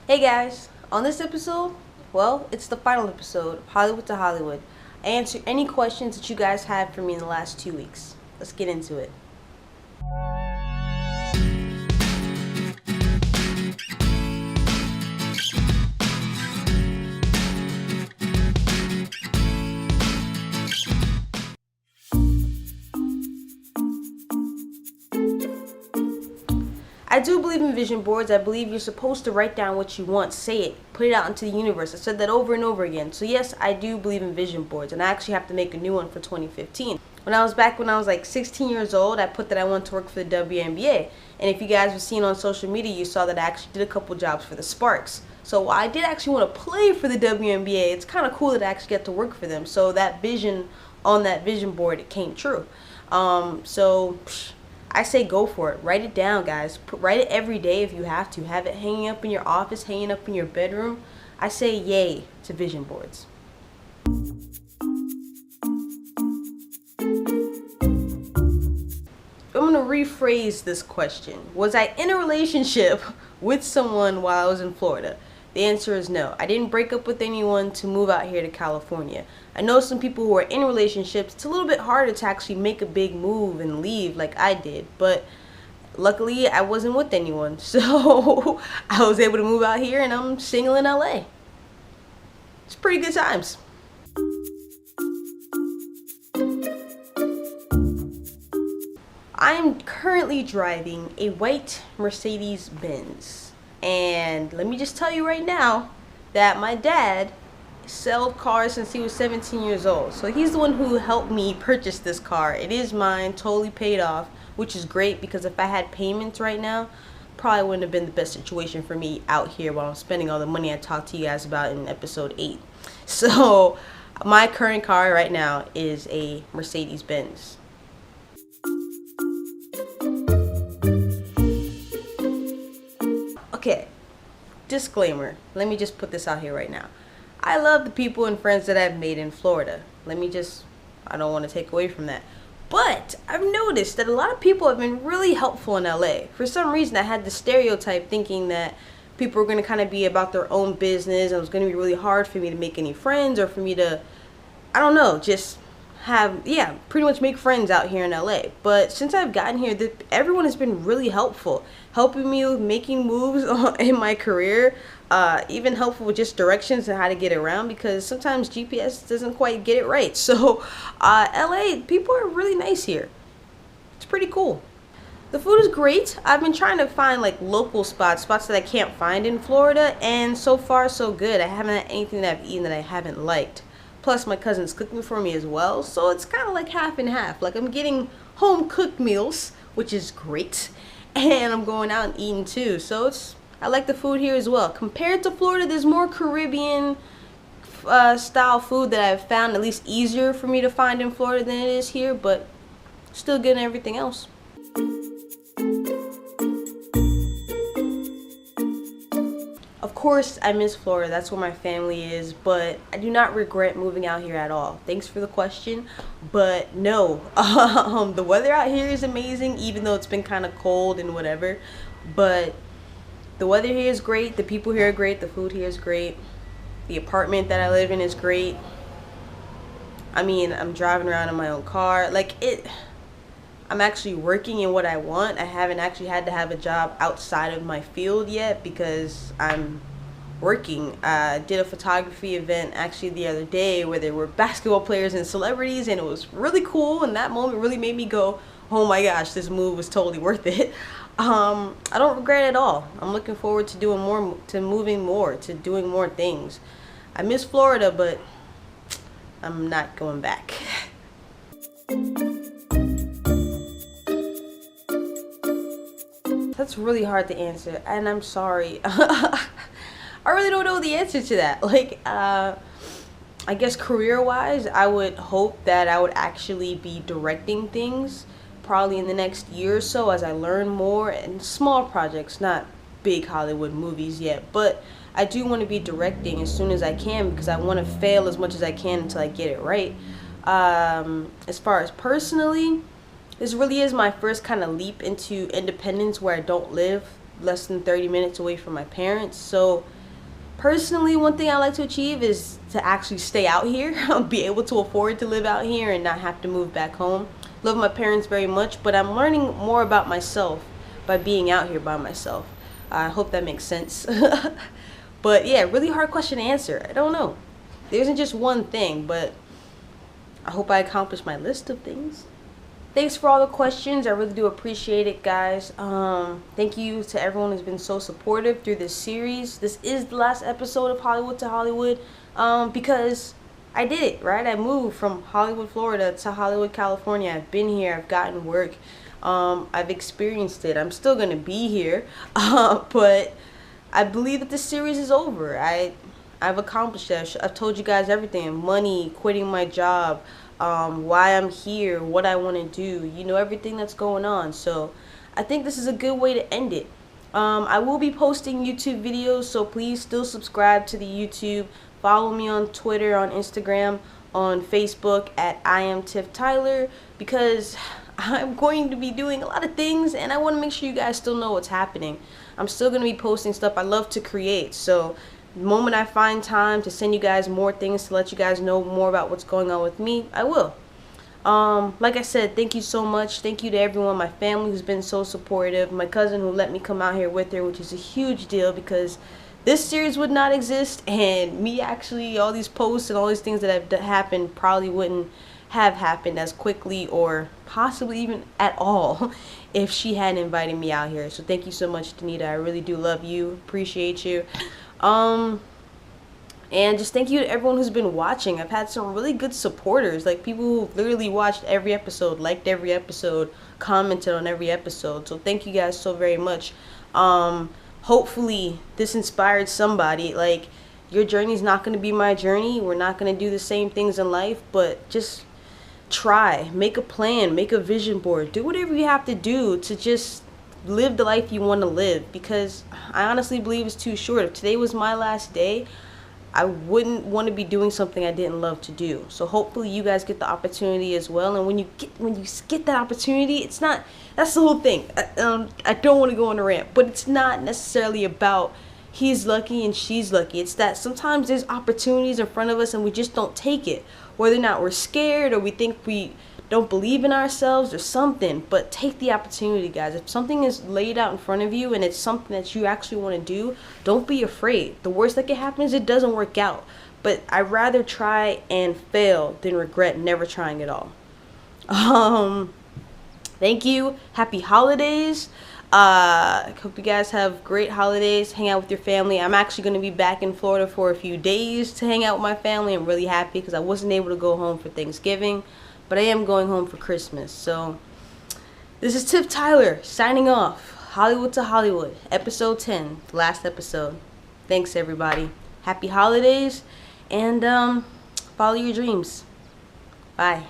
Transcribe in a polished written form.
Hey guys, on this episode, well, it's the final episode of Hollywood to Hollywood. I answer any questions that you guys had for me in the last 2 weeks. Let's get into it. I do believe in vision boards. I believe you're supposed to write down what you want, say it, put it out into the universe. I said that over and over again. So yes, I do believe in vision boards, and I actually have to make a new one for 2015. When I was like 16 years old, I put that I wanted to work for the WNBA. And if you guys were seeing on social media, you saw that I actually did a couple jobs for the Sparks. So while I did actually want to play for the WNBA, it's kind of cool that I actually get to work for them. So that vision on that vision board, it came true. I say go for it. Write it down, guys. Write it every day if you have to. Have it hanging up in your office, hanging up in your bedroom. I say yay to vision boards. I'm going to rephrase this question. Was I in a relationship with someone while I was in Florida? The answer is no. I didn't break up with anyone to move out here to California. I know some people who are in relationships. It's a little bit harder to actually make a big move and leave like I did. But luckily, I wasn't with anyone. So I was able to move out here and I'm single in LA. It's pretty good times. I'm currently driving a white Mercedes Benz. And let me just tell you right now that my dad sold cars since he was 17 years old. So he's the one who helped me purchase this car. It is mine, totally paid off, which is great because if I had payments right now, probably wouldn't have been the best situation for me out here while I'm spending all the money I talked to you guys about in episode 8. So my current car right now is a Mercedes Benz. Okay, disclaimer, let me just put this out here right now. I love the people and friends that I've made in Florida. I don't want to take away from that. But I've noticed that a lot of people have been really helpful in LA. For some reason, I had the stereotype thinking that people were going to kind of be about their own business and it was going to be really hard for me to make any friends or for me to, I don't know, just pretty much make friends out here in LA. But since I've gotten here, everyone has been really helpful, helping me with making moves in my career, even helpful with just directions and how to get around because sometimes GPS doesn't quite get it right. So LA, people are really nice here. It's pretty cool. The food is great. I've been trying to find like local spots that I can't find in Florida, and so far so good. I haven't had anything that I've eaten that I haven't liked. Plus my cousin's cooking for me as well, so it's kind of like half and half. Like I'm getting home cooked meals, which is great, and I'm going out and eating too. So I like the food here as well. Compared to Florida, there's more Caribbean style food that I've found at least easier for me to find in Florida than it is here, but still good in everything else. Of course, I miss Florida. That's where my family is, but I do not regret moving out here at all. Thanks for the question, but no. The weather out here is amazing, even though it's been kind of cold and whatever. But the weather here is great. The people here are great. The food here is great. The apartment that I live in is great. I mean, I'm driving around in my own car. I'm actually working in what I want. I haven't actually had to have a job outside of my field yet because I'm working. I did a photography event actually the other day where there were basketball players and celebrities, and it was really cool, and that moment really made me go, oh my gosh, this move was totally worth it. I don't regret it at all. I'm looking forward to doing more, to moving more, to doing more things. I miss Florida, but I'm not going back. That's really hard to answer, and I'm sorry. I really don't know the answer to that. I guess career-wise, I would hope that I would actually be directing things probably in the next year or so as I learn more, and small projects, not big Hollywood movies yet, but I do want to be directing as soon as I can because I want to fail as much as I can until I get it right. As far as personally, this really is my first kind of leap into independence where I don't live less than 30 minutes away from my parents. So Personally, one thing I like to achieve is to actually stay out here, be able to afford to live out here and not have to move back home. Love my parents very much, but I'm learning more about myself by being out here by myself. I hope that makes sense. But yeah, really hard question to answer. I don't know. There isn't just one thing, but I hope I accomplished my list of things. Thanks for all the questions. I really do appreciate it, guys. Thank you to everyone who's been so supportive through this series. This is the last episode of Hollywood to Hollywood, because I did it, right? I moved from Hollywood, Florida to Hollywood, California. I've been here. I've gotten work. I've experienced it. I'm still going to be here, but I believe that this series is over. I've accomplished that. I've told you guys everything. Money, quitting my job, why I'm here, what I want to do, you know, everything that's going on. So I think this is a good way to end it. I will be posting YouTube videos, so please still subscribe to the YouTube. Follow me on Twitter, on Instagram, on Facebook at I am Tiff Tyler, because I'm going to be doing a lot of things and I want to make sure you guys still know what's happening. I'm still going to be posting stuff. I love to create, so the moment I find time to send you guys more things, to let you guys know more about what's going on with me, I will. Like I said, thank you so much. Thank you to everyone, my family who's been so supportive, my cousin who let me come out here with her, which is a huge deal, because this series would not exist, and me actually, all these posts and all these things that have happened probably wouldn't have happened as quickly or possibly even at all if she hadn't invited me out here. So thank you so much, Danita. I really do love you, appreciate you. And just thank you to everyone who's been watching. I've had some really good supporters, like people who literally watched every episode, liked every episode, commented on every episode. So thank you guys so very much. Hopefully this inspired somebody. Like, your journey's not going to be my journey. We're not going to do the same things in life, but just try, make a plan, make a vision board, do whatever you have to do to just live the life you want to live, because I honestly believe it's too short. If today was my last day, I wouldn't want to be doing something I didn't love to do. So hopefully you guys get the opportunity as well, and when you get that opportunity, it's not, that's the whole thing. I don't want to go on a rant, but it's not necessarily about he's lucky and she's lucky. It's that sometimes there's opportunities in front of us and we just don't take it, whether or not we're scared or we think we don't believe in ourselves or something. But take the opportunity, guys. If something is laid out in front of you and it's something that you actually want to do, don't be afraid. The worst that can happen is it doesn't work out, but I'd rather try and fail than regret never trying at all. Thank you. Happy holidays. I hope you guys have great holidays. Hang out with your family. I'm actually going to be back in Florida for a few days to hang out with my family. I'm really happy because I wasn't able to go home for Thanksgiving, but I am going home for Christmas. So this is Tiff Tyler signing off. Hollywood to Hollywood, episode 10, the last episode. Thanks, everybody. Happy holidays, and follow your dreams. Bye.